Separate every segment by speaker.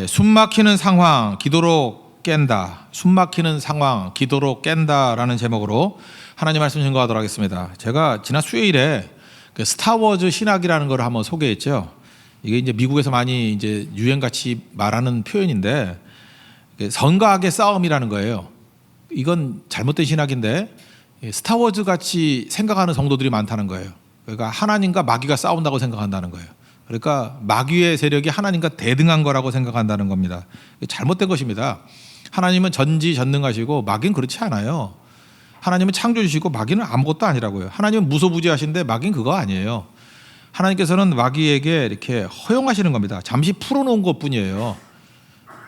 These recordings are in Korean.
Speaker 1: 숨 막히는 상황 기도로 깬다. 숨 막히는 상황 기도로 깬다라는 제목으로 하나님 말씀 증거하도록 하겠습니다. 제가 지난 수요일에 그 스타워즈 신학이라는 걸 한번 소개했죠. 이게 이제 미국에서 많이 이제 유행같이 말하는 표현인데 선과 악의 싸움이라는 거예요. 이건 잘못된 신학인데 스타워즈 같이 생각하는 성도들이 많다는 거예요. 그러니까 하나님과 마귀가 싸운다고 생각한다는 거예요. 그러니까 마귀의 세력이 하나님과 대등한 거라고 생각한다는 겁니다. 잘못된 것입니다. 하나님은 전지전능하시고 마귀는 그렇지 않아요. 하나님은 창조주시고 마귀는 아무것도 아니라고요. 하나님은 무소부지하신데 마귀는 그거 아니에요. 하나님께서는 마귀에게 이렇게 허용하시는 겁니다. 잠시 풀어놓은 것뿐이에요.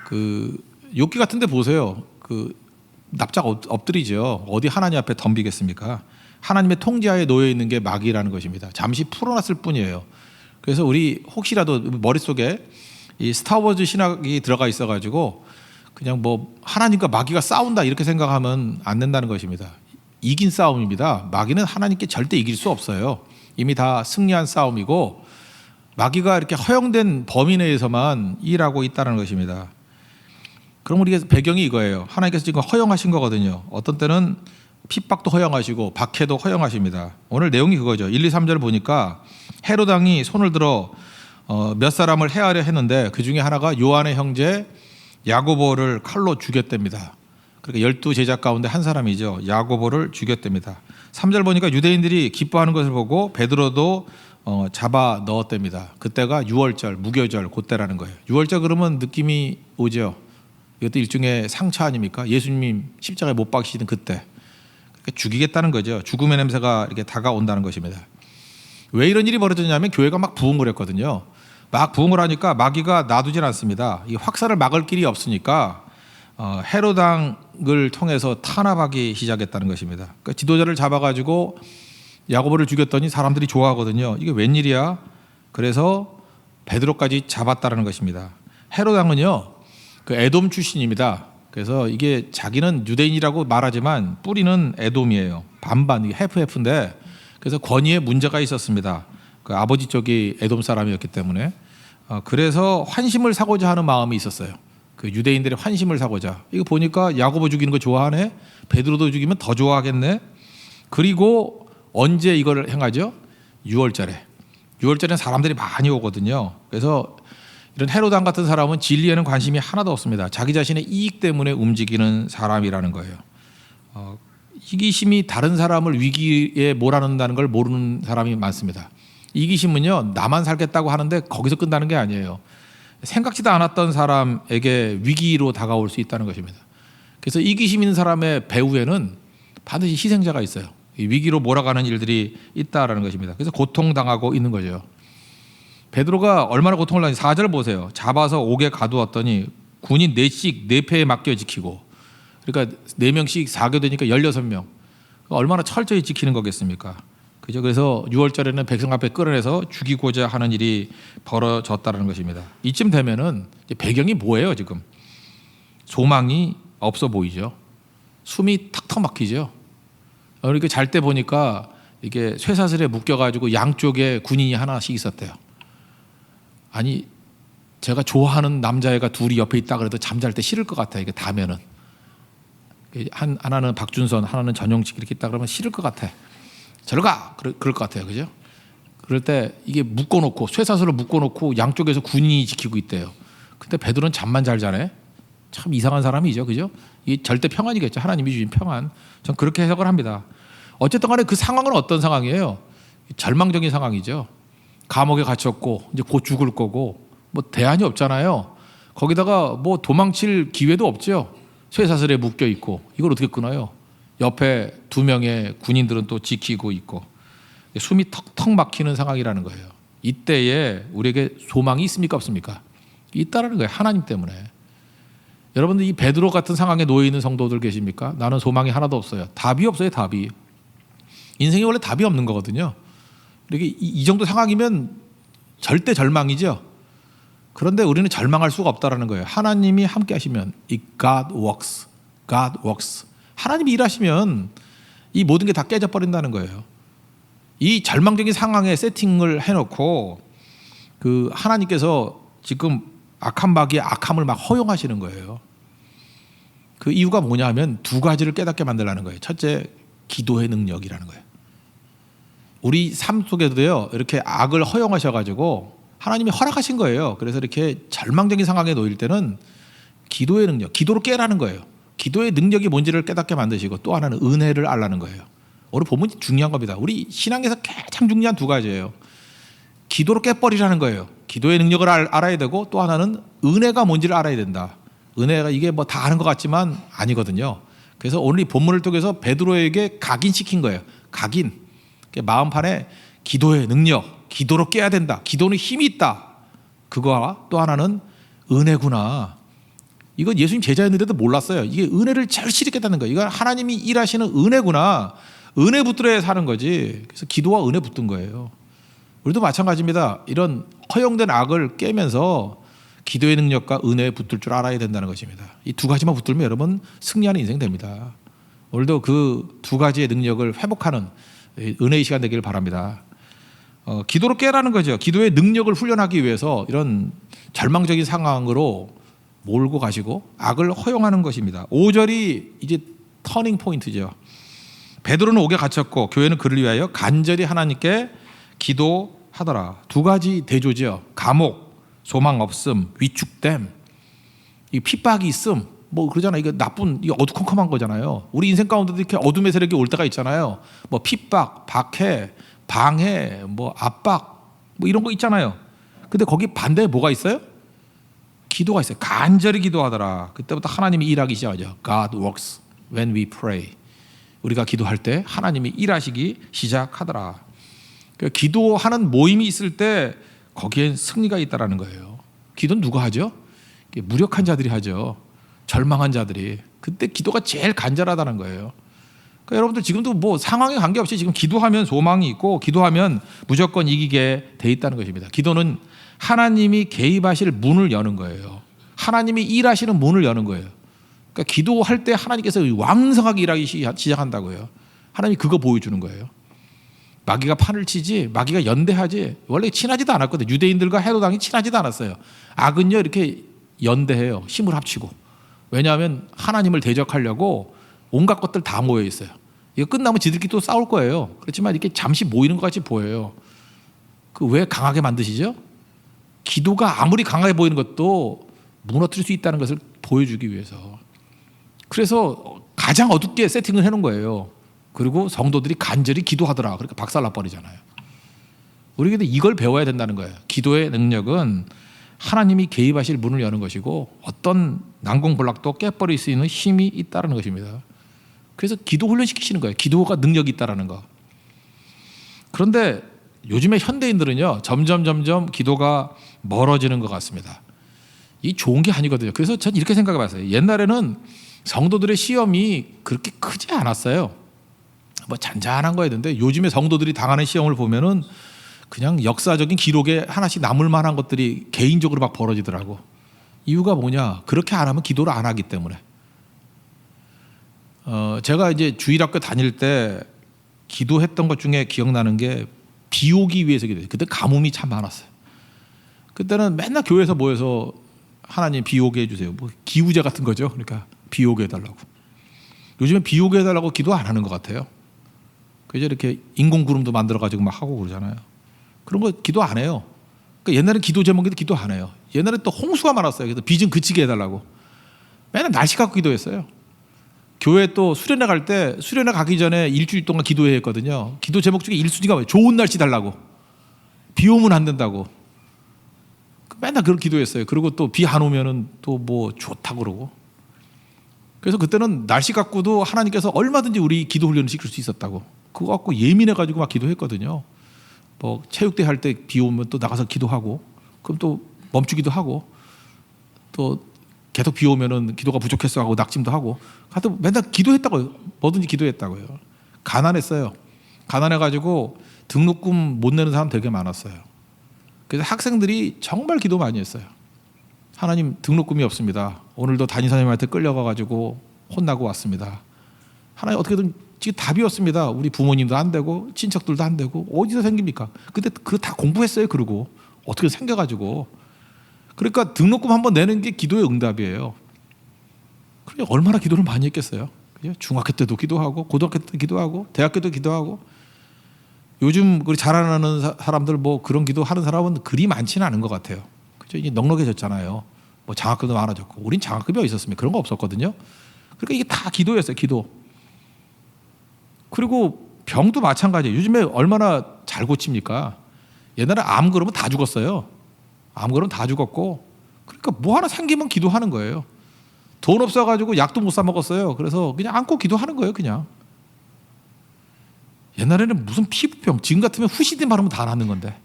Speaker 1: 그 욥기 같은데 보세요. 그 납작 엎드리죠. 어디 하나님 앞에 덤비겠습니까? 하나님의 통제하에 놓여 있는 게 마귀라는 것입니다. 잠시 풀어놨을 뿐이에요. 그래서 우리 혹시라도 머릿속에 이 스타워즈 신학이 들어가 있어가지고 그냥 뭐 하나님과 마귀가 싸운다 이렇게 생각하면 안 된다는 것입니다. 이긴 싸움입니다. 마귀는 하나님께 절대 이길 수 없어요. 이미 다 승리한 싸움이고 마귀가 이렇게 허용된 범위 내에서만 일하고 있다는 것입니다. 그럼 우리가 배경이 이거예요. 하나님께서 지금 허용하신 거거든요. 어떤 때는 핍박도 허용하시고 박해도 허용하십니다. 오늘 내용이 그거죠. 1, 2, 3절 보니까 헤롯 왕이 손을 들어 몇 사람을 해하려 했는데 그 중에 하나가 요한의 형제 야고보를 칼로 죽였답니다. 그러니까 12제자 가운데 한 사람이죠. 야고보를 죽였답니다. 3절 보니까 유대인들이 기뻐하는 것을 보고 베드로도 잡아 넣었답니다. 그때가 6월절 무교절 그때라는 거예요. 6월절 그러면 느낌이 오죠. 이것도 일종의 상처 아닙니까? 예수님 십자가에 못 박히시는 그때 죽이겠다는 거죠. 죽음의 냄새가 이렇게 다가온다는 것입니다. 왜 이런 일이 벌어졌냐면 교회가 막 부흥을 했거든요. 막 부흥을 하니까 마귀가 놔두질 않습니다. 이 확산을 막을 길이 없으니까 헤롯 왕을 통해서 탄압하기 시작했다는 것입니다. 그러니까 지도자를 잡아가지고 야고보를 죽였더니 사람들이 좋아하거든요. 이게 웬일이야? 그래서 베드로까지 잡았다는 것입니다. 헤롯 왕은요, 그 에돔 출신입니다. 그래서 이게 자기는 유대인이라고 말하지만 뿌리는 에돔이에요. 반반, 이게 해프인데 그래서 권위에 문제가 있었습니다. 그 아버지 쪽이 에돔 사람이었기 때문에 그래서 환심을 사고자 하는 마음이 있었어요. 그 유대인들의 환심을 사고자. 이거 보니까 야고보 죽이는 거 좋아하네. 베드로도 죽이면 더 좋아하겠네. 그리고 언제 이걸 행하죠? 6월절에. 6월절에는 사람들이 많이 오거든요. 그래서 이런 헤롯 왕 같은 사람은 진리에는 관심이 하나도 없습니다. 자기 자신의 이익 때문에 움직이는 사람이라는 거예요. 이기심이 다른 사람을 위기에 몰아넣는다는 걸 모르는 사람이 많습니다. 이기심은요, 나만 살겠다고 하는데 거기서 끝나는 게 아니에요. 생각지도 않았던 사람에게 위기로 다가올 수 있다는 것입니다. 그래서 이기심 있는 사람의 배후에는 반드시 희생자가 있어요. 위기로 몰아가는 일들이 있다라는 것입니다. 그래서 고통당하고 있는 거죠. 베드로가 얼마나 고통을 당했는지 4절 보세요. 잡아서 옥에 가두었더니 군인 4씩 4패에 맡겨 지키고, 그러니까 4명씩 4교 되니까 16명. 얼마나 철저히 지키는 거겠습니까? 그죠? 그래서 6월절에는 백성 앞에 끌어내서 죽이고자 하는 일이 벌어졌다는 것입니다. 이쯤 되면은 배경이 뭐예요, 지금? 소망이 없어 보이죠. 숨이 턱턱 막히죠. 그러니까 잘 때 보니까 이게 쇠사슬에 묶여가지고 양쪽에 군인이 하나씩 있었대요. 아니, 제가 좋아하는 남자애가 둘이 옆에 있다 그래도 잠잘 때 싫을 것 같아요. 이게 다면은. 하나는 박준선, 하나는 전용식 이렇게 있다 그러면 싫을 것 같아. 저리 가! 그럴 것 같아요. 그죠? 그럴 때 이게 묶어놓고, 쇠사슬로 묶어놓고 양쪽에서 군인이 지키고 있대요. 근데 베드로는 잠만 잘 자네? 참 이상한 사람이죠. 그죠? 이게 절대 평안이겠죠. 하나님이 주신 평안. 전 그렇게 해석을 합니다. 어쨌든 간에 그 상황은 어떤 상황이에요? 절망적인 상황이죠. 감옥에 갇혔고 이제 곧 죽을 거고 뭐 대안이 없잖아요. 거기다가 뭐 도망칠 기회도 없죠. 쇠사슬에 묶여 있고 이걸 어떻게 끊어요? 옆에 2명의 군인들은 또 지키고 있고 숨이 턱턱 막히는 상황이라는 거예요. 이때에 우리에게 소망이 있습니까 없습니까? 있다라는 거예요. 하나님 때문에. 여러분들 이 베드로 같은 상황에 놓여 있는 성도들 계십니까? 나는 소망이 하나도 없어요. 답이 없어요. 답이. 인생이 원래 답이 없는 거거든요. 이렇게 이 정도 상황이면 절대 절망이죠. 그런데 우리는 절망할 수가 없다라는 거예요. 하나님이 함께 하시면 God works. God works. 하나님이 일하시면 이 모든 게 다 깨져버린다는 거예요. 이 절망적인 상황에 세팅을 해놓고 그 하나님께서 지금 악한 마귀의 악함을 막 허용하시는 거예요. 그 이유가 뭐냐면 두 가지를 깨닫게 만들라는 거예요. 첫째, 기도의 능력이라는 거예요. 우리 삶 속에도요, 이렇게 악을 허용하셔가지고 하나님이 허락하신 거예요. 그래서 이렇게 절망적인 상황에 놓일 때는 기도의 능력, 기도로 깨라는 거예요. 기도의 능력이 뭔지를 깨닫게 만드시고, 또 하나는 은혜를 알라는 거예요. 오늘 본문이 중요한 겁니다. 우리 신앙에서 가장 중요한 두 가지예요. 기도로 깨버리라는 거예요. 기도의 능력을 알아야 되고, 또 하나는 은혜가 뭔지를 알아야 된다. 은혜가 이게 뭐 다 아는 것 같지만 아니거든요. 그래서 오늘 이 본문을 통해서 베드로에게 각인시킨 거예요. 각인. 마음판에 기도의 능력, 기도로 깨야 된다. 기도는 힘이 있다. 그거와 또 하나는 은혜구나. 이건 예수님 제자였는데도 몰랐어요. 이게 은혜를 절실히 깨닫는 거예요. 이건 하나님이 일하시는 은혜구나. 은혜 붙들어야 사는 거지. 그래서 기도와 은혜 붙든 거예요. 우리도 마찬가지입니다. 이런 허용된 악을 깨면서 기도의 능력과 은혜에 붙들 줄 알아야 된다는 것입니다. 이 두 가지만 붙들면 여러분 승리하는 인생 됩니다. 오늘도 그 두 가지의 능력을 회복하는 은혜의 시간 되기를 바랍니다. 기도로 깨라는 거죠. 기도의 능력을 훈련하기 위해서 이런 절망적인 상황으로 몰고 가시고 악을 허용하는 것입니다. 5절이 이제 터닝 포인트죠. 베드로는 옥에 갇혔고 교회는 그를 위하여 간절히 하나님께 기도하더라. 두 가지 대조죠. 감옥, 소망 없음, 위축됨, 이 핍박이 있음, 뭐 그러잖아요. 이거 나쁜, 이 어두컴컴한 거잖아요. 우리 인생 가운데도 이렇게 어둠의 세력이 올 때가 있잖아요. 뭐 핍박, 박해, 방해, 뭐 압박, 뭐 이런 거 있잖아요. 근데 거기 반대에 뭐가 있어요? 기도가 있어요. 간절히 기도하더라. 그때부터 하나님이 일하기 시작하죠. God works when we pray. 우리가 기도할 때 하나님이 일하시기 시작하더라. 그러니까 기도하는 모임이 있을 때 거기엔 승리가 있다라는 거예요. 기도는 누가 하죠? 무력한 자들이 하죠. 절망한 자들이. 그때 기도가 제일 간절하다는 거예요. 그러니까 여러분들 지금도 뭐 상황에 관계없이 지금 기도하면 소망이 있고 기도하면 무조건 이기게 돼 있다는 것입니다. 기도는 하나님이 개입하실 문을 여는 거예요. 하나님이 일하시는 문을 여는 거예요. 그러니까 기도할 때 하나님께서 왕성하게 일하기 시작한다고요. 하나님이 그거 보여주는 거예요. 마귀가 판을 치지, 마귀가 연대하지. 원래 친하지도 않았거든요. 유대인들과 헤로당이 친하지도 않았어요. 악은요 이렇게 연대해요. 힘을 합치고. 왜냐하면 하나님을 대적하려고 온갖 것들 다 모여 있어요. 이거 끝나면 지들끼리 또 싸울 거예요. 그렇지만 이렇게 잠시 모이는 것 같이 보여요. 그 왜 강하게 만드시죠? 기도가 아무리 강하게 보이는 것도 무너뜨릴 수 있다는 것을 보여주기 위해서. 그래서 가장 어둡게 세팅을 해놓은 거예요. 그리고 성도들이 간절히 기도하더라. 그러니까 박살나 버리잖아요. 우리에게 이걸 배워야 된다는 거예요. 기도의 능력은 하나님이 개입하실 문을 여는 것이고 어떤 난공불락도 깨버릴 수 있는 힘이 있다는 것입니다. 그래서 기도 훈련시키시는 거예요. 기도가 능력이 있다는 거. 그런데 요즘에 현대인들은요 점점 기도가 멀어지는 것 같습니다. 이 좋은 게 아니거든요. 그래서 전 이렇게 생각해 봤어요. 옛날에는 성도들의 시험이 그렇게 크지 않았어요. 뭐 잔잔한 거였는데 요즘에 성도들이 당하는 시험을 보면은 그냥 역사적인 기록에 하나씩 남을 만한 것들이 개인적으로 막 벌어지더라고. 이유가 뭐냐? 그렇게 안 하면 기도를 안 하기 때문에. 제가 이제 주일학교 다닐 때 기도했던 것 중에 기억나는 게 비 오기 위해서 기도해요. 그때 가뭄이 참 많았어요. 그때는 맨날 교회에서 모여서 하나님 비 오게 해주세요. 뭐 기우제 같은 거죠. 그러니까 비 오게 해달라고. 요즘에 비 오게 해달라고 기도 안 하는 것 같아요. 그래서 이렇게 인공구름도 만들어가지고 막 하고 그러잖아요. 그런 거 기도 안 해요. 그러니까 옛날엔 기도 제목에도 기도 안 해요. 옛날에 또 홍수가 많았어요. 그래서 비 좀 그치게 해달라고. 맨날 날씨 갖고 기도했어요. 교회 또 수련회 갈 때 수련회 가기 전에 일주일 동안 기도회 했거든요. 기도 제목 중에 1순위가 뭐예요? 좋은 날씨 달라고. 비 오면 안 된다고. 맨날 그런 기도했어요. 그리고 또 비 안 오면은 또 뭐 좋다고 그러고. 그래서 그때는 날씨 갖고도 하나님께서 얼마든지 우리 기도 훈련을 시킬 수 있었다고. 그거 갖고 예민해가지고 막 기도했거든요. 뭐 체육대 할 때 비 오면 또 나가서 기도하고, 그럼 또 멈추기도 하고, 또 계속 비 오면은 기도가 부족했어 하고 낙심도 하고, 하여튼 맨날 기도했다고요. 뭐든지 기도했다고요. 가난했어요. 가난해가지고 등록금 못 내는 사람 되게 많았어요. 그래서 학생들이 정말 기도 많이 했어요. 하나님 등록금이 없습니다. 오늘도 담임선생님한테 끌려가가지고 혼나고 왔습니다. 하나님 어떻게든 지금 답이 없습니다. 우리 부모님도 안 되고 친척들도 안 되고 어디서 생깁니까? 근데 그거 다 공부했어요. 그러고 어떻게 생겨가지고. 그러니까 등록금 한번 내는 게 기도의 응답이에요. 그래 얼마나 기도를 많이 했겠어요. 그죠? 중학교 때도 기도하고 고등학교 때도 기도하고 대학교 때도 기도하고. 요즘 우리 자라나는 사람들 뭐 그런 기도하는 사람은 그리 많지는 않은 것 같아요. 그죠? 이게 넉넉해졌잖아요. 뭐 장학금도 많아졌고. 우린 장학금이 어디 있었습니까? 그런 거 없었거든요. 그러니까 이게 다 기도였어요. 기도. 그리고 병도 마찬가지예요. 요즘에 얼마나 잘 고칩니까? 옛날에 암 그러면 다 죽었어요. 암 그러면 다 죽었고. 그러니까 뭐 하나 생기면 기도하는 거예요. 돈 없어가지고 약도 못 사 먹었어요. 그래서 그냥 안고 기도하는 거예요. 그냥. 옛날에는 무슨 피부병, 지금 같으면 후시딘 바르면 다 낫는 건데.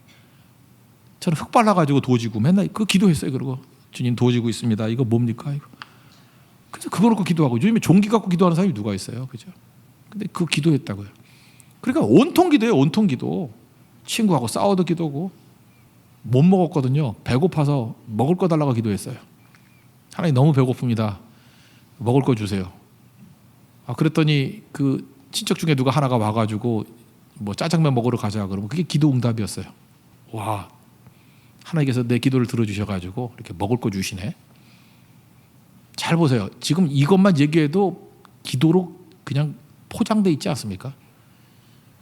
Speaker 1: 저는 흙 발라가지고 도지고 맨날 그 기도했어요. 그러고 주님 도지고 있습니다. 이거 뭡니까? 이거. 그래서 그거 놓고 기도하고 요즘에 종기 갖고 기도하는 사람이 누가 있어요, 그죠? 근데 그 기도했다고요. 그러니까 온통 기도예요, 온통 기도. 친구하고 싸워도 기도고 못 먹었거든요. 배고파서 먹을 거 달라고 기도했어요. 하나님 너무 배고픕니다. 먹을 거 주세요. 그랬더니 그 친척 중에 누가 하나가 와가지고 뭐 짜장면 먹으러 가자 그러면 그게 기도 응답이었어요. 와, 하나님께서 내 기도를 들어주셔가지고 이렇게 먹을 거 주시네. 잘 보세요. 지금 이것만 얘기해도 기도로 그냥 포장돼 있지 않습니까?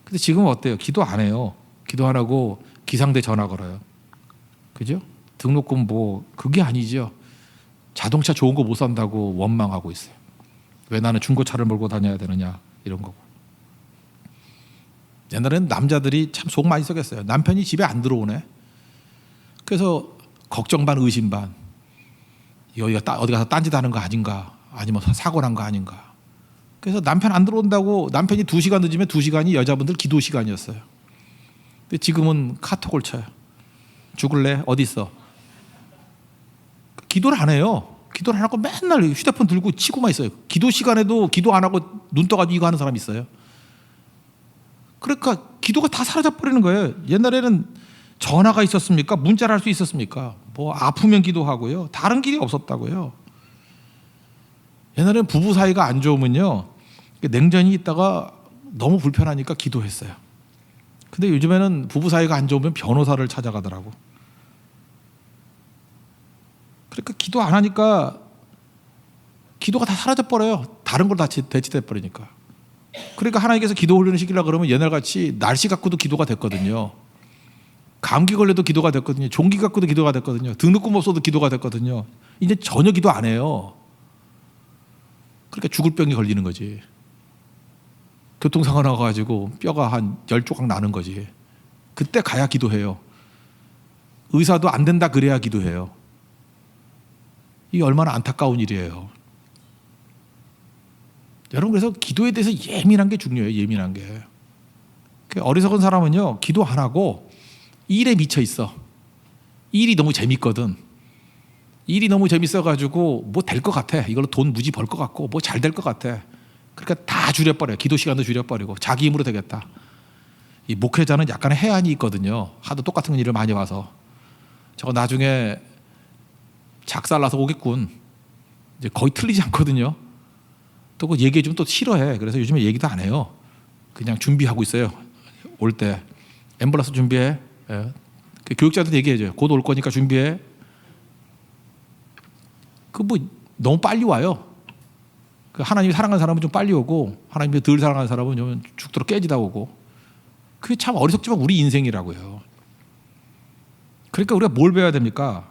Speaker 1: 근데 지금은 어때요? 기도 안 해요. 기도 안 하고 기상대 전화 걸어요. 그죠? 등록금 뭐 그게 아니죠. 자동차 좋은 거 못 산다고 원망하고 있어요. 왜 나는 중고차를 몰고 다녀야 되느냐 이런 거고. 옛날에는 남자들이 참 속 많이 썩였어요. 남편이 집에 안 들어오네. 그래서 걱정 반 의심 반. 여기가 어디 가서 딴짓하는 거 아닌가, 아니면 사고 난 거 아닌가. 그래서 남편 안 들어온다고 남편이 2시간 늦으면 2시간이 여자분들 기도 시간이었어요. 근데 지금은 카톡을 쳐요. 죽을래? 어디 있어? 기도를 안 해요. 기도를 안 하고 맨날 휴대폰 들고 치고만 있어요. 기도 시간에도 기도 안 하고 눈 떠가지고 이거 하는 사람이 있어요. 그러니까 기도가 다 사라져 버리는 거예요. 옛날에는 전화가 있었습니까? 문자를 할 수 있었습니까? 뭐 아프면 기도하고요. 다른 길이 없었다고요. 옛날에는 부부 사이가 안 좋으면요, 냉전이 있다가 너무 불편하니까 기도했어요. 근데 요즘에는 부부 사이가 안 좋으면 변호사를 찾아가더라고. 그러니까 기도 안 하니까 기도가 다 사라져 버려요. 다른 걸 다 대체돼 버리니까. 그러니까 하나님께서 기도 올리는 시기라 그러면 옛날같이 날씨 갖고도 기도가 됐거든요. 감기 걸려도 기도가 됐거든요. 종기 갖고도 기도가 됐거든요. 등록금 없어도 기도가 됐거든요. 이제 전혀 기도 안 해요. 그러니까 죽을 병이 걸리는 거지. 교통사고 나가지고 뼈가 한 10조각 나는 거지. 그때 가야 기도해요. 의사도 안 된다 그래야 기도해요. 이게 얼마나 안타까운 일이에요. 여러분, 그래서 기도에 대해서 예민한 게 중요해요. 예민한 게. 어리석은 사람은요, 기도 안 하고 일에 미쳐 있어. 일이 너무 재밌거든. 일이 너무 재밌어가지고 뭐 될 것 같아. 이걸로 돈 무지 벌 것 같고 뭐 잘 될 것 같아. 그러니까 다 줄여버려요. 기도 시간도 줄여버리고 자기 힘으로 되겠다. 이 목회자는 약간의 해안이 있거든요. 하도 똑같은 일을 많이 봐서 저거 나중에 작살나서 오겠군. 이제 거의 틀리지 않거든요. 또 그 얘기해주면 또 싫어해. 그래서 요즘에 얘기도 안 해요. 그냥 준비하고 있어요. 올 때 앰뷸런스 준비해. 예. 그 교육자한테 얘기해줘요. 곧 올 거니까 준비해. 그 뭐 너무 빨리 와요. 그 하나님이 사랑하는 사람은 좀 빨리 오고 하나님이 덜 사랑하는 사람은 좀 죽도록 깨지다 오고. 그게 참 어리석지만 우리 인생이라고요. 그러니까 우리가 뭘 배워야 됩니까?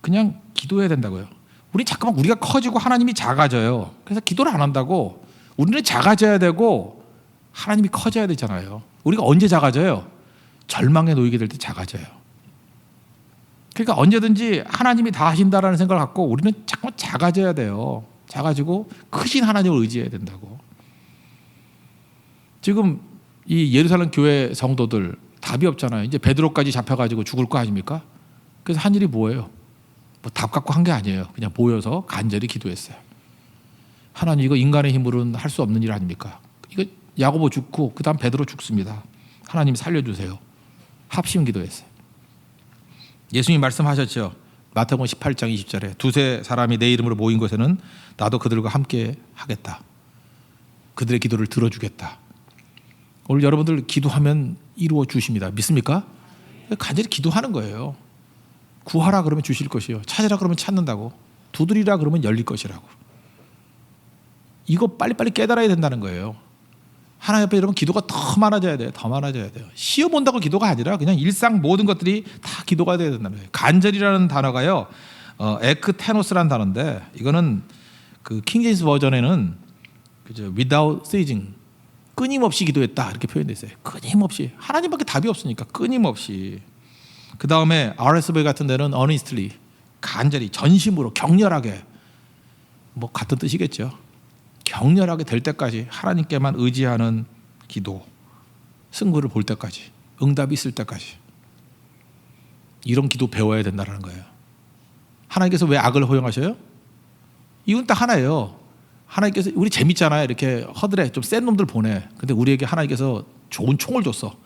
Speaker 1: 그냥 기도해야 된다고요. 우리 잠깐만 우리가 커지고 하나님이 작아져요. 그래서 기도를 안 한다고. 우리는 작아져야 되고 하나님이 커져야 되잖아요. 우리가 언제 작아져요? 절망에 놓이게 될 때 작아져요. 그러니까 언제든지 하나님이 다 하신다라는 생각을 갖고 우리는 잠깐만 작아져야 돼요. 작아지고 크신 하나님을 의지해야 된다고. 지금 이 예루살렘 교회 성도들 답이 없잖아요. 이제 베드로까지 잡혀가지고 죽을 거 아닙니까? 그래서 한 일이 뭐예요? 뭐 답 갖고 한 게 아니에요. 그냥 모여서 간절히 기도했어요. 하나님, 이거 인간의 힘으로는 할 수 없는 일 아닙니까? 이거 야고보 죽고 그 다음 베드로 죽습니다. 하나님 살려주세요. 합심 기도했어요. 예수님이 말씀하셨죠. 마태복음 18장 20절에 두세 사람이 내 이름으로 모인 곳에는 나도 그들과 함께 하겠다. 그들의 기도를 들어주겠다. 오늘 여러분들 기도하면 이루어 주십니다. 믿습니까? 간절히 기도하는 거예요. 구하라 그러면 주실 것이요, 찾으라 그러면 찾는다고, 두드리라 그러면 열릴 것이라고. 이거 빨리빨리 깨달아야 된다는 거예요. 하나님 앞에 여러분 기도가 더 많아져야 돼요. 더 많아져야 돼요. 시험 본다고 기도가 아니라 그냥 일상 모든 것들이 다 기도가 돼야 된다는 거예요. 간절이라는 단어가요, 에크테노스라는 단어인데, 이거는 그 킹제임스 버전에는 그죠, without ceasing, 끊임없이 기도했다 이렇게 표현돼 있어요. 끊임없이. 하나님밖에 답이 없으니까 끊임없이. 그 다음에 RSV 같은 데는 earnestly, 간절히, 전심으로, 격렬하게, 뭐 같은 뜻이겠죠. 격렬하게 될 때까지 하나님께만 의지하는 기도, 승부를 볼 때까지, 응답이 있을 때까지. 이런 기도 배워야 된다는 거예요. 하나님께서 왜 악을 허용하셔요? 이건 딱 하나예요. 하나님께서, 우리 재밌잖아요. 이렇게 허들에 좀 센 놈들 보내. 근데 우리에게 하나님께서 좋은 총을 줬어.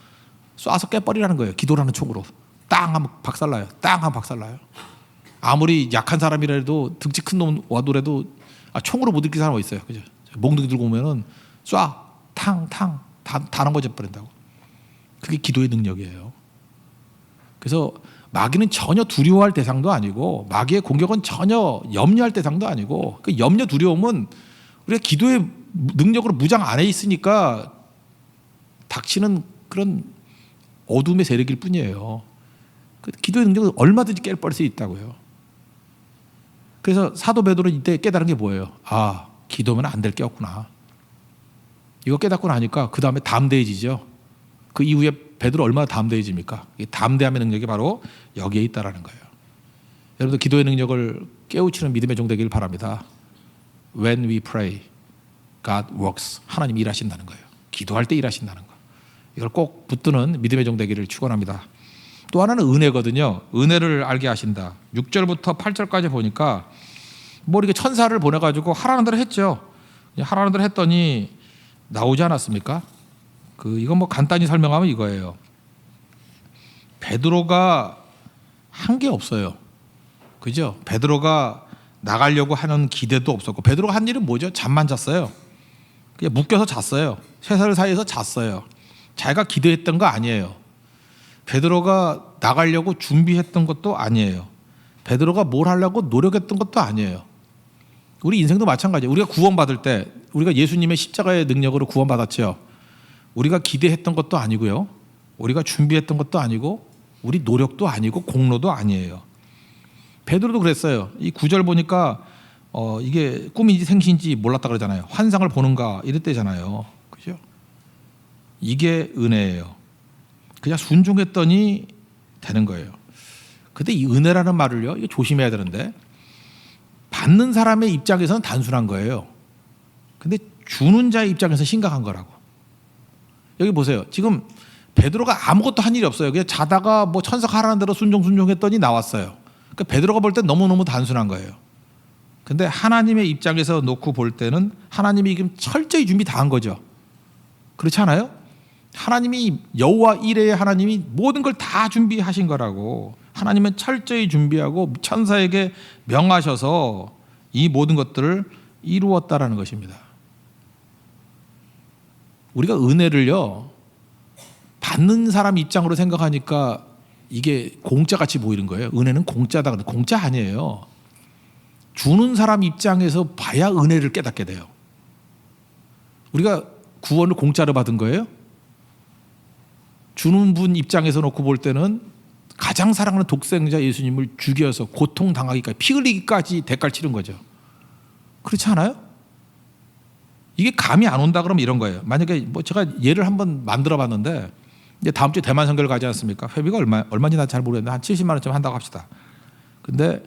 Speaker 1: 쏴서 깨버리라는 거예요. 기도라는 총으로. 땅 하면 박살나요. 땅 하면 박살나요. 아무리 약한 사람이라도, 등치 큰 놈 와도라도 총으로 못 이기는 사람 있어요. 그죠? 몽둥이 들고 오면은 쏴, 탕 다 넘어져 버린다고. 그게 기도의 능력이에요. 그래서 마귀는 전혀 두려워할 대상도 아니고, 마귀의 공격은 전혀 염려할 대상도 아니고, 그 염려 두려움은 우리가 기도의 능력으로 무장 안에 있으니까 닥치는 그런 어둠의 세력일 뿐이에요. 그 기도의 능력은 얼마든지 깨버릴 수 있다고요. 그래서 사도 베드로는 이때 깨달은 게 뭐예요? 아, 기도면 안 될 게 없구나. 이거 깨닫고 나니까 그 다음에 담대해지죠. 그 이후에 베드로 얼마나 담대해집니까? 이 담대함의 능력이 바로 여기에 있다라는 거예요. 여러분들 기도의 능력을 깨우치는 믿음의 종 되길 바랍니다. When we pray, God works. 하나님이 일하신다는 거예요. 기도할 때 일하신다는 거. 이걸 꼭 붙드는 믿음의 종 되기를 축원합니다. 또 하나는 은혜거든요. 은혜를 알게 하신다. 6절부터 8절까지 보니까 뭐 이렇게 천사를 보내가지고 하라는 대로 했죠. 하라는 대로 했더니 나오지 않았습니까? 이건 뭐 간단히 설명하면 이거예요. 베드로가 한 게 없어요. 그죠? 베드로가 나가려고 하는 기대도 없었고, 베드로가 한 일은 뭐죠? 잠만 잤어요. 그냥 묶여서 잤어요. 쇠사슬 사이에서 잤어요. 자기가 기대했던 거 아니에요. 베드로가 나가려고 준비했던 것도 아니에요. 베드로가 뭘 하려고 노력했던 것도 아니에요. 우리 인생도 마찬가지예요. 우리가 구원받을 때, 우리가 예수님의 십자가의 능력으로 구원받았죠. 우리가 기대했던 것도 아니고요, 우리가 준비했던 것도 아니고, 우리 노력도 아니고, 공로도 아니에요. 베드로도 그랬어요. 이 9절 보니까 이게 꿈인지 생신지 몰랐다 그러잖아요. 환상을 보는가 이랬대잖아요. 그죠? 이게 은혜예요. 그냥 순종했더니 되는 거예요. 근데 이 은혜라는 말을요, 이거 조심해야 되는데, 받는 사람의 입장에서는 단순한 거예요. 근데 주는 자의 입장에서 심각한 거라고. 여기 보세요. 지금 베드로가 아무것도 한 일이 없어요. 그냥 자다가 뭐 천사가 하라는 대로 순종했더니 나왔어요. 그러니까 베드로가 볼 때 너무너무 단순한 거예요. 근데 하나님의 입장에서 놓고 볼 때는 하나님이 지금 철저히 준비 다 한 거죠. 그렇지 않아요? 하나님이, 여호와 이레의 하나님이 모든 걸 다 준비하신 거라고. 하나님은 철저히 준비하고 천사에게 명하셔서 이 모든 것들을 이루었다라는 것입니다. 우리가 은혜를요, 받는 사람 입장으로 생각하니까 이게 공짜같이 보이는 거예요. 은혜는 공짜다. 근데 공짜 아니에요. 주는 사람 입장에서 봐야 은혜를 깨닫게 돼요. 우리가 구원을 공짜로 받은 거예요? 주는 분 입장에서 놓고 볼 때는 가장 사랑하는 독생자 예수님을 죽여서 고통당하기까지, 피 흘리기까지 대가를 치른 거죠. 그렇지 않아요? 이게 감이 안 온다 그러면 이런 거예요. 만약에 뭐 제가 예를 한번 만들어 봤는데, 이제 다음 주에 대만 선교를 가지 않습니까? 회비가 얼마인지 난 잘 모르겠는데 한 70만 원쯤 한다고 합시다. 근데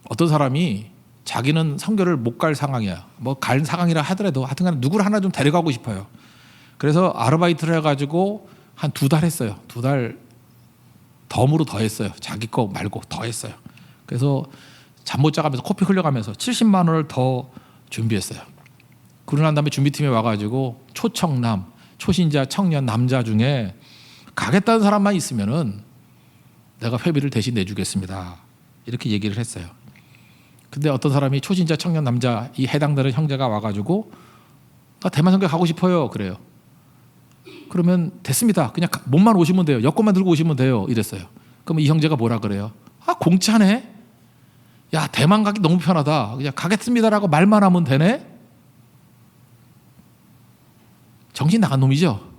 Speaker 1: 어떤 사람이 자기는 선교를 못 갈 상황이야. 뭐 갈 상황이라 하더라도 하여튼간 누구를 하나 좀 데려가고 싶어요. 그래서 아르바이트를 해가지고 한 2달 했어요. 2달 덤으로 더 했어요. 자기 거 말고 더 했어요. 그래서 잠 못 자가면서 코피 흘려가면서 70만 원을 더 준비했어요. 그러고 난 다음에 준비팀에 와가지고 초청남, 초신자, 청년, 남자 중에 가겠다는 사람만 있으면은 내가 회비를 대신 내주겠습니다. 이렇게 얘기를 했어요. 근데 어떤 사람이 초신자, 청년, 남자 이 해당되는 형제가 와가지고 나 대만 선교 가고 싶어요. 그래요. 그러면 됐습니다. 그냥 몸만 오시면 돼요. 여권만 들고 오시면 돼요. 이랬어요. 그럼 이 형제가 뭐라 그래요? 아, 공짜네. 야, 대만 가기 너무 편하다. 그냥 가겠습니다라고 말만 하면 되네. 정신 나간 놈이죠.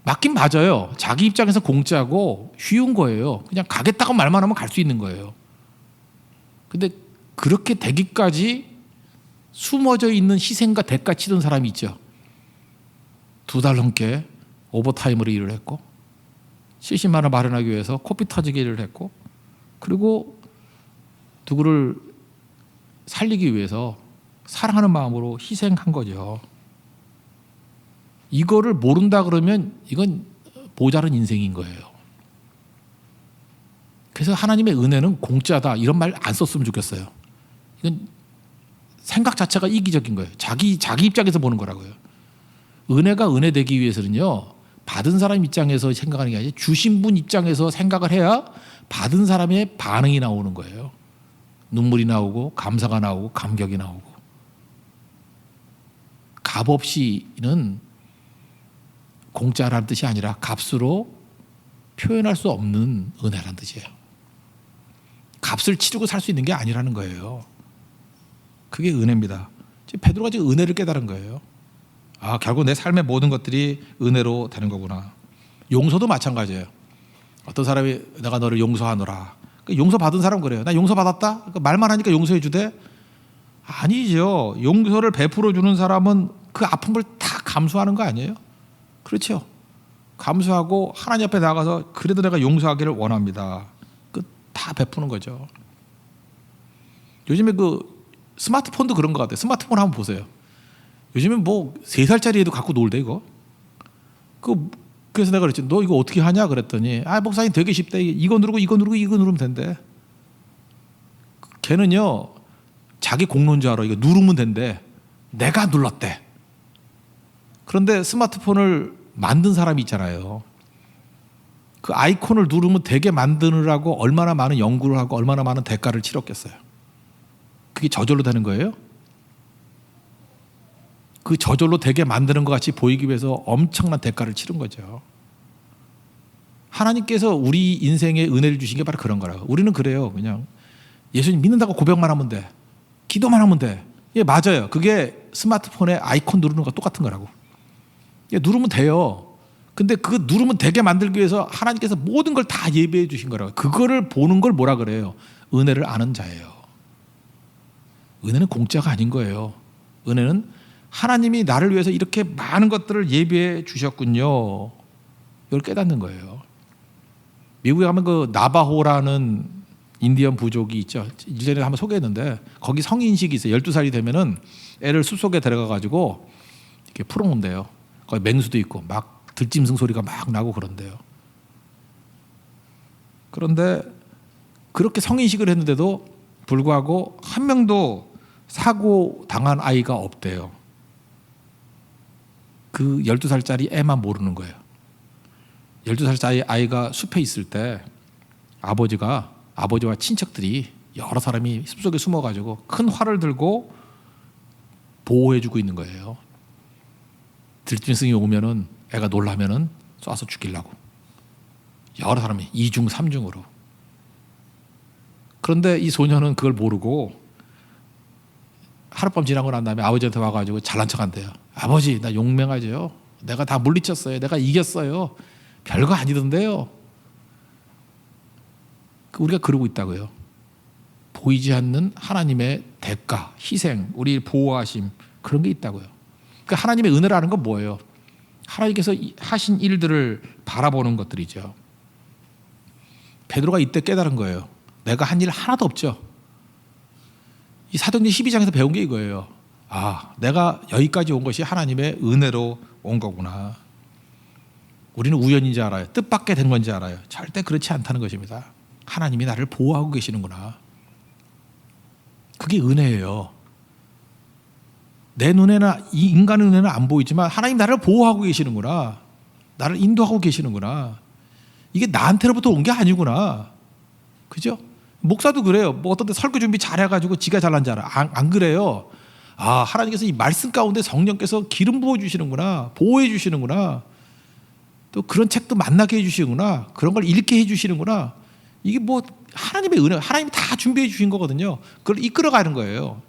Speaker 1: 맞긴 맞아요. 자기 입장에서 공짜고 쉬운 거예요. 그냥 가겠다고 말만 하면 갈 수 있는 거예요. 근데 그렇게 되기까지 숨어져 있는 희생과 대가 치른 사람이 있죠. 2달 넘게 오버타임으로 일을 했고 70만 원 마련하기 위해서 코피 터지게 일을 했고 그리고 누구를 살리기 위해서 사랑하는 마음으로 희생한 거죠. 이거를 모른다 그러면 이건 모자른 인생인 거예요. 그래서 하나님의 은혜는 공짜다 이런 말 안 썼으면 좋겠어요. 이건 생각 자체가 이기적인 거예요. 자기 입장에서 보는 거라고요. 은혜가 은혜 되기 위해서는요, 받은 사람 입장에서 생각하는 게 아니라 주신 분 입장에서 생각을 해야 받은 사람의 반응이 나오는 거예요. 눈물이 나오고 감사가 나오고 감격이 나오고. 값 없이는 공짜라는 뜻이 아니라 값으로 표현할 수 없는 은혜라는 뜻이에요. 값을 치르고 살 수 있는 게 아니라는 거예요. 그게 은혜입니다. 지금 베드로가 지금 은혜를 깨달은 거예요. 아, 결국 내 삶의 모든 것들이 은혜로 되는 거구나. 용서도 마찬가지예요. 어떤 사람이 내가 너를 용서하노라. 용서 받은 사람 그래요. 나 용서 받았다. 말만 하니까 용서해 주대. 아니죠. 용서를 베풀어 주는 사람은 그 아픔을 다 감수하는 거 아니에요? 그렇죠. 감수하고 하나님 앞에 나가서 그래도 내가 용서하기를 원합니다. 다 베푸는 거죠. 요즘에 그 스마트폰도 그런 것 같아요. 스마트폰 한번 보세요. 요즘엔 뭐 3살짜리 애도 갖고 놀대 이거. 그래서 내가 그랬지. 너 이거 어떻게 하냐 그랬더니 아, 목사님 되게 쉽대. 이거 누르고 이거 누르고 이거 누르면 된대. 걔는요 자기 공로인 줄 알아. 이거 누르면 된대. 내가 눌렀대. 그런데 스마트폰을 만든 사람이 있잖아요. 그 아이콘을 누르면 되게 만드느라고 얼마나 많은 연구를 하고 얼마나 많은 대가를 치렀겠어요. 그게 저절로 되는 거예요? 그 저절로 되게 만드는 것 같이 보이기 위해서 엄청난 대가를 치른 거죠. 하나님께서 우리 인생에 은혜를 주신 게 바로 그런 거라고. 우리는 그래요. 그냥 예수님 믿는다고 고백만 하면 돼. 기도만 하면 돼. 예, 맞아요. 그게 스마트폰에 아이콘 누르는 거 똑같은 거라고. 예, 누르면 돼요. 근데 그 누르면 되게 만들기 위해서 하나님께서 모든 걸 다 예배해 주신 거라고. 그거를 보는 걸 뭐라 그래요? 은혜를 아는 자예요. 은혜는 공짜가 아닌 거예요. 은혜는 하나님이 나를 위해서 이렇게 많은 것들을 예배해 주셨군요. 이걸 깨닫는 거예요. 미국에 가면 그 나바호라는 인디언 부족이 있죠. 일전에 한번 소개했는데 거기 성인식이 있어요. 12살이 되면은 애를 숲속에 데려가 가지고 이렇게 풀어놓는데요. 거기 맹수도 있고 막 들짐승 소리가 막 나고 그런데요. 그런데 그렇게 성인식을 했는데도 불구하고 한 명도 사고 당한 아이가 없대요. 그 12살짜리 애만 모르는 거예요. 12살짜리 아이가 숲에 있을 때 아버지와 친척들이 여러 사람이 숲속에 숨어가지고 큰 활을 들고 보호해주고 있는 거예요. 들짐승이 오면은 애가 놀라면은 쏴서 죽이려고. 여러 사람이 2중 3중으로. 그런데 이 소녀는 그걸 모르고 하룻밤 지나고 난 다음에 아버지한테 와가지고 잘난 척한대요. 아버지, 나 용맹하죠. 내가 다 물리쳤어요. 내가 이겼어요. 별거 아니던데요. 우리가 그러고 있다고요. 보이지 않는 하나님의 대가, 희생, 우리 보호하심, 그런 게 있다고요. 그러니까 하나님의 은혜라는 건 뭐예요? 하나님께서 하신 일들을 바라보는 것들이죠. 베드로가 이때 깨달은 거예요. 내가 한 일 하나도 없죠. 이 사도행전 12장에서 배운 게 이거예요. 아, 내가 여기까지 온 것이 하나님의 은혜로 온 거구나. 우리는 우연인 줄 알아요. 뜻밖의 된 건지 알아요. 절대 그렇지 않다는 것입니다. 하나님이 나를 보호하고 계시는구나. 그게 은혜예요. 내 눈에는 이 인간의 눈에는 안 보이지만 하나님 나를 보호하고 계시는구나. 나를 인도하고 계시는구나. 이게 나한테로부터 온 게 아니구나. 그죠? 목사도 그래요. 뭐 어떤 때 설교 준비 잘해가지고 지가 잘난 줄 알아. 안 그래요. 아, 하나님께서 이 말씀 가운데 성령께서 기름 부어주시는구나. 보호해 주시는구나. 또 그런 책도 만나게 해주시는구나. 그런 걸 읽게 해주시는구나. 이게 뭐 하나님의 은혜, 하나님이 다 준비해 주신 거거든요. 그걸 이끌어가는 거예요.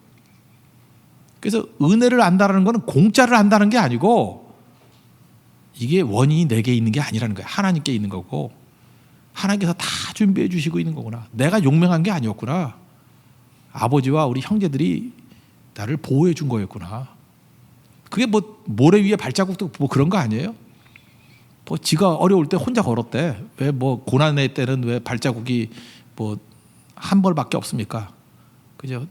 Speaker 1: 그래서 은혜를 안다는 것은 공짜를 안다는 게 아니고 이게 원인이 내게 있는 게 아니라는 거예요. 하나님께 있는 거고 하나님께서 다 준비해 주시고 있는 거구나. 내가 용맹한 게 아니었구나. 아버지와 우리 형제들이 나를 보호해 준 거였구나. 그게 뭐 모래 위에 발자국도 뭐 그런 거 아니에요? 뭐 지가 어려울 때 혼자 걸었대. 왜 뭐 고난의 때는 왜 발자국이 뭐 한 벌밖에 없습니까? 그죠?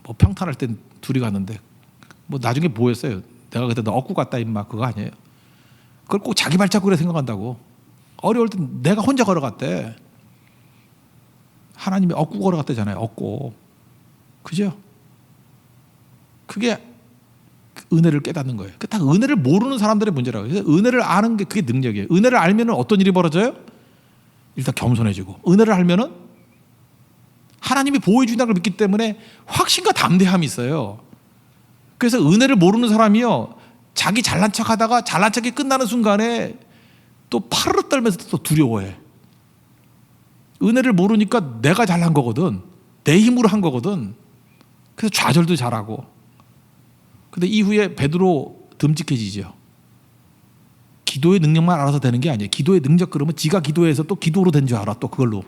Speaker 1: 뭐 평탄할 땐 둘이 갔는데 뭐 나중에 뭐였어요? 내가 그때 너 억구 갔다 임마 그거 아니에요? 그걸 꼭 자기 발자국으로 생각한다고. 어려울 땐 내가 혼자 걸어갔대. 하나님이 억구 걸어갔대잖아요. 억구. 그죠? 그게 은혜를 깨닫는 거예요. 다 은혜를 모르는 사람들의 문제라고. 그래서 은혜를 아는 게 그게 능력이에요. 은혜를 알면은 어떤 일이 벌어져요? 일단 겸손해지고. 은혜를 알면은 하나님이 보호해 준다는 걸 믿기 때문에 확신과 담대함이 있어요. 그래서 은혜를 모르는 사람이요, 자기 잘난 척하다가 잘난 척이 끝나는 순간에 또 파르르 떨면서 또 두려워해. 은혜를 모르니까 내가 잘난 거거든. 내 힘으로 한 거거든. 그래서 좌절도 잘하고. 근데 이후에 베드로 듬직해지죠. 기도의 능력만 알아서 되는 게 아니에요. 기도의 능력 그러면 지가 기도해서 또 기도로 된 줄 알아. 또 그걸로.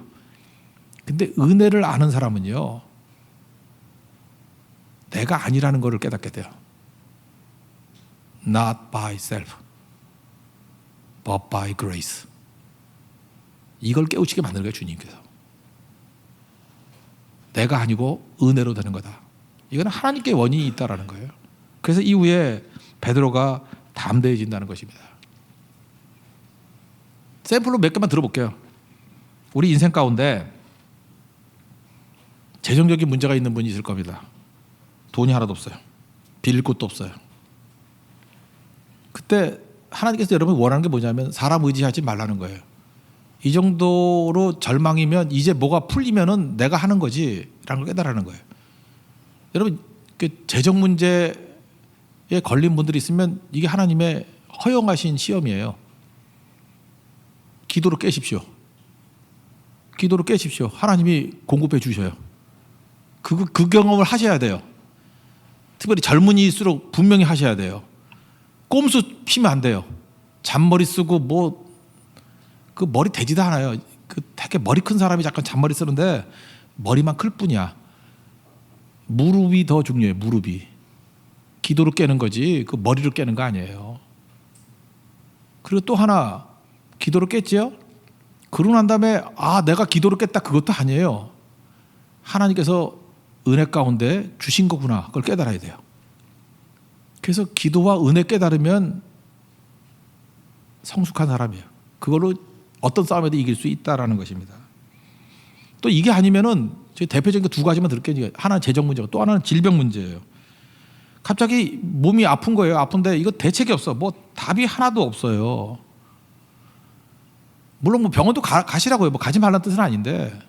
Speaker 1: 근데 은혜를 아는 사람은요, 내가 아니라는 것을 깨닫게 돼요. Not by self, but by grace. 이걸 깨우치게 만드는 거예요, 주님께서. 내가 아니고 은혜로 되는 거다. 이건 하나님께 원인이 있다라는 거예요. 그래서 이후에 베드로가 담대해진다는 것입니다. 샘플로 몇 개만 들어볼게요. 우리 인생 가운데 재정적인 문제가 있는 분이 있을 겁니다. 돈이 하나도 없어요. 빌릴 곳도 없어요. 그때 하나님께서 여러분 원하는 게 뭐냐면 사람 의지하지 말라는 거예요. 이 정도로 절망이면 이제 뭐가 풀리면은 내가 하는 거지 라는 걸 깨달으라는 거예요. 여러분 재정 문제에 걸린 분들이 있으면 이게 하나님의 허용하신 시험이에요. 기도로 깨십시오. 기도로 깨십시오. 하나님이 공급해 주셔요. 그 경험을 하셔야 돼요. 특별히 젊은이일수록 분명히 하셔야 돼요. 꼼수 피면 안 돼요. 잔머리 쓰고 뭐 그 머리 되지도 않아요. 그 되게 머리 큰 사람이 잠깐 잔머리 쓰는데 머리만 클 뿐이야. 무릎이 더 중요해요. 무릎이. 기도로 깨는 거지 그 머리로 깨는 거 아니에요. 그리고 또 하나 기도로 깼지요. 그러고 난 다음에 내가 기도로 깼다 그것도 아니에요. 하나님께서 은혜 가운데 주신 거구나. 그걸 깨달아야 돼요. 그래서 기도와 은혜 깨달으면 성숙한 사람이에요. 그걸로 어떤 싸움에도 이길 수 있다라는 것입니다. 또 이게 아니면은 저희 대표적인 두 가지만 들을게요. 하나는 재정 문제고 또 하나는 질병 문제예요. 갑자기 몸이 아픈 거예요. 아픈데 이거 대책이 없어. 뭐 답이 하나도 없어요. 물론 뭐 병원도 가시라고요. 뭐 가지 말라는 뜻은 아닌데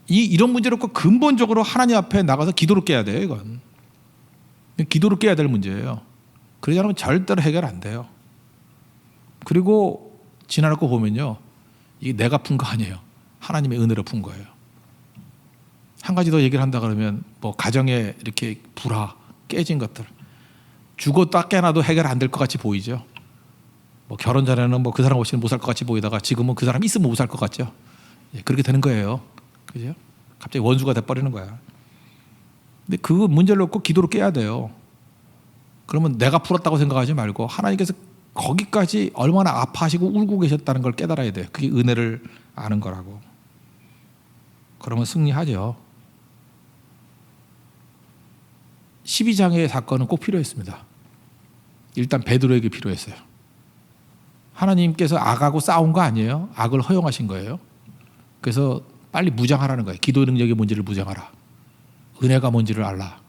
Speaker 1: 이런 문제로 꼭 근본적으로 하나님 앞에 나가서 기도를 깨야 돼요. 이건 기도를 깨야 될 문제예요. 그러지 않으면 절대로 해결 안 돼요. 그리고 지나놓고 보면요, 이게 내가 푼 거 아니에요. 하나님의 은혜로 푼 거예요. 한 가지 더 얘기를 한다 그러면 뭐 가정에 이렇게 불화 깨진 것들 죽었다 깨나도 해결 안 될 것 같이 보이죠. 뭐 결혼 전에는 뭐 그 사람 없이는 못 살 것 같이 보이다가 지금은 그 사람 있으면 못 살 것 같죠. 그렇게 되는 거예요. 그죠? 갑자기 원수가 돼버리는 거야. 근데 그 문제를 놓고 기도로 깨야 돼요. 그러면 내가 풀었다고 생각하지 말고 하나님께서 거기까지 얼마나 아파하시고 울고 계셨다는 걸 깨달아야 돼요. 그게 은혜를 아는 거라고. 그러면 승리하죠. 12장의 사건은 꼭 필요했습니다. 일단 베드로에게 필요했어요. 하나님께서 악하고 싸운 거 아니에요. 악을 허용하신 거예요. 그래서 빨리 무장하라는 거예요. 기도 능력이 뭔지를 무장하라. 은혜가 뭔지를 알라.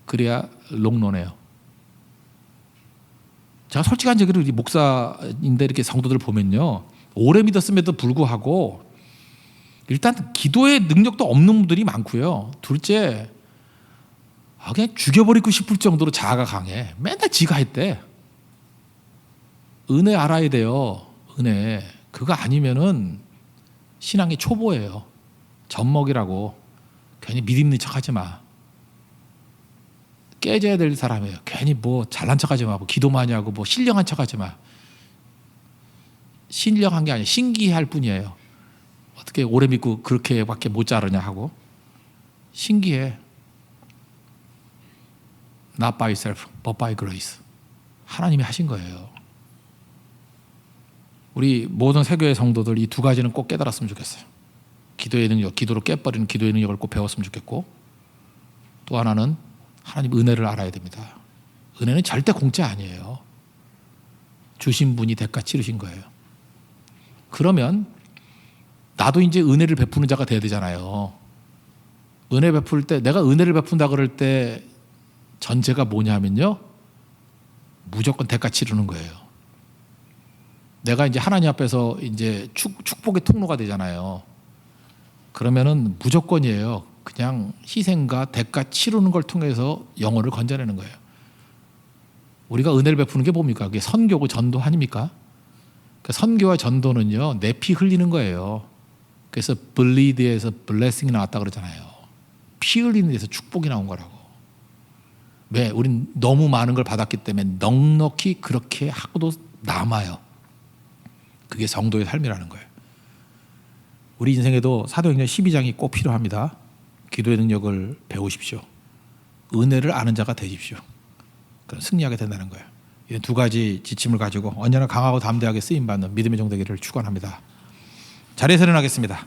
Speaker 1: 그래야 롱런해요. 제가 솔직한 얘기를 우리 목사인데 이렇게 성도들 보면요, 오래 믿었음에도 불구하고 일단 기도의 능력도 없는 분들이 많고요. 둘째, 그냥 죽여버리고 싶을 정도로 자아가 강해. 맨날 지가 했대. 은혜 알아야 돼요. 은혜. 그거 아니면은 신앙이 초보예요. 젖먹이라고 괜히 믿음있는 척하지 마. 깨져야 될 사람이에요. 괜히 뭐 잘난 척하지 마. 뭐 기도 많이 하고 뭐 신령한 척하지 마. 신령한 게 아니라 신기할 뿐이에요. 어떻게 오래 믿고 그렇게밖에 못 자르냐 하고. 신기해. Not by yourself, but by grace. 하나님이 하신 거예요. 우리 모든 세교회 성도들 이 두 가지는 꼭 깨달았으면 좋겠어요. 기도의 능력, 기도로 깨버리는 기도의 능력을 꼭 배웠으면 좋겠고, 또 하나는 하나님 은혜를 알아야 됩니다. 은혜는 절대 공짜 아니에요. 주신 분이 대가 치르신 거예요. 그러면 나도 이제 은혜를 베푸는 자가 돼야 되잖아요. 은혜 베풀 때, 내가 은혜를 베푼다 그럴 때 전제가 뭐냐면요, 무조건 대가 치르는 거예요. 내가 이제 하나님 앞에서 이제 축복의 통로가 되잖아요. 그러면은 무조건이에요. 그냥 희생과 대가 치르는 걸 통해서 영혼을 건져내는 거예요. 우리가 은혜를 베푸는 게 뭡니까? 그게 선교고 전도 아닙니까? 그러니까 선교와 전도는요, 내 피 흘리는 거예요. 그래서 bleed에서 blessing이 나왔다 그러잖아요. 피 흘리는 데서 축복이 나온 거라고. 왜? 우린 너무 많은 걸 받았기 때문에 넉넉히 그렇게 하고도 남아요. 그게 성도의 삶이라는 거예요. 우리 인생에도 사도행전 12장이 꼭 필요합니다. 기도의 능력을 배우십시오. 은혜를 아는 자가 되십시오. 그럼 승리하게 된다는 거예요. 이런 두 가지 지침을 가지고 언제나 강하고 담대하게 쓰임받는 믿음의 종 되기를 축원합니다. 자리에서 일어나겠습니다.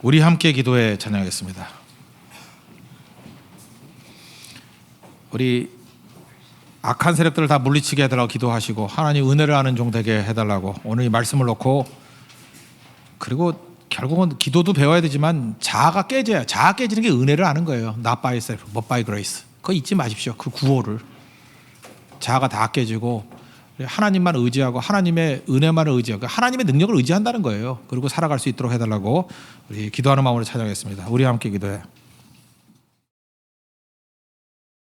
Speaker 1: 우리 함께 기도에 찬양하겠습니다. 우리 악한 세력들을 다 물리치게 해달라고 기도하시고, 하나님 은혜를 아는 종 되게 해달라고 오늘 이 말씀을 놓고, 그리고 결국은 기도도 배워야 되지만 자아가 깨져야, 자아 깨지는 게 은혜를 아는 거예요. Not by yourself, but by grace. 그거 잊지 마십시오. 그 구호를. 자아가 다 깨지고 하나님만 의지하고 하나님의 은혜만을 의지하고 하나님의 능력을 의지한다는 거예요. 그리고 살아갈 수 있도록 해달라고 우리 기도하는 마음으로 찬양하겠습니다. 우리 함께 기도해.